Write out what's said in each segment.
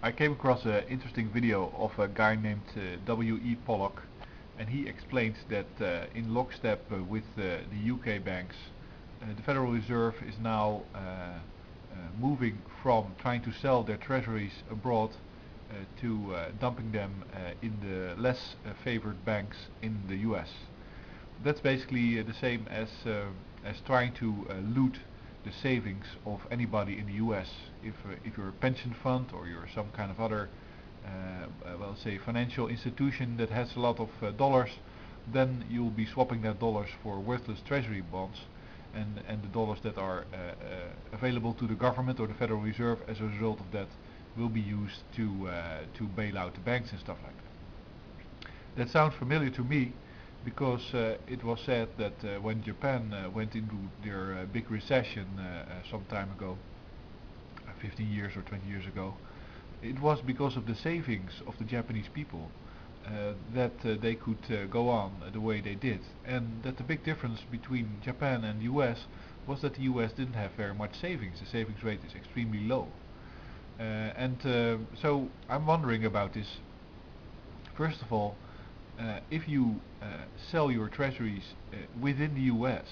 I came across an interesting video of a guy named W.E. Pollock, and he explained that in lockstep with the UK banks, the Federal Reserve is now moving from trying to sell their treasuries abroad to dumping them in the less favored banks in the US. That's basically the same as trying to loot the savings of anybody in the US. If you're a pension fund or you're some kind of other well, say financial institution that has a lot of dollars, then you'll be swapping that dollars for worthless treasury bonds, and the dollars that are available to the government or the Federal Reserve as a result of that will be used to bail out the banks and stuff like that. That sounds familiar to me because it was said that when Japan went into their big recession some time ago, 15 years or 20 years ago, it was because of the savings of the Japanese people that they could go on the way they did, and that the big difference between Japan and the US was that the US didn't have very much savings. The savings rate is extremely low. So I'm wondering about this. First of all, if you sell your treasuries within the US,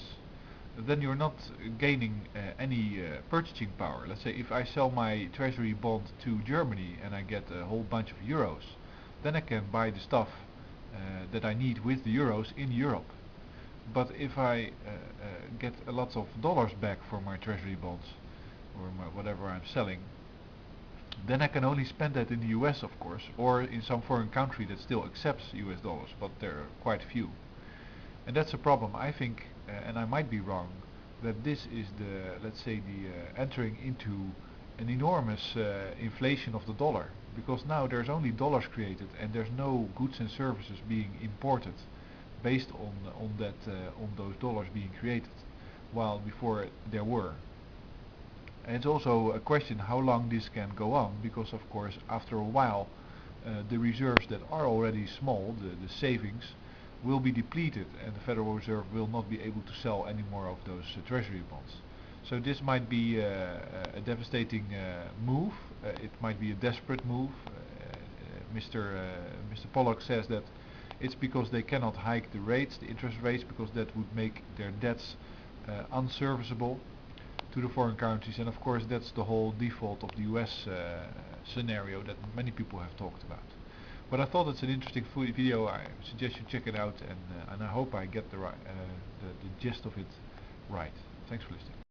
then you're not gaining any purchasing power. Let's say if I sell my treasury bond to Germany and I get a whole bunch of euros, then I can buy the stuff that I need with the euros in Europe. But if I get a lot of dollars back for my treasury bonds or whatever I'm selling, then I can only spend that in the US, of course, or in some foreign country that still accepts US dollars, but there are quite few. And that's a problem. I think, and I might be wrong, that this is let's say, entering into an enormous inflation of the dollar, because now there's only dollars created and there's no goods and services being imported based on those dollars being created, while before there were. And it's also a question how long this can go on, because of course after a while the reserves that are already small, the savings, will be depleted and the Federal Reserve will not be able to sell any more of those treasury bonds. So this might be a devastating move, it might be a desperate move. Mr. Pollock says that it's because they cannot hike the rates, the interest rates, because that would make their debts unserviceable to the foreign currencies, and of course that's the whole default of the US scenario that many people have talked about. But I thought it's an interesting video. I suggest you check it out, and I hope I get the gist of it right. Thanks for listening.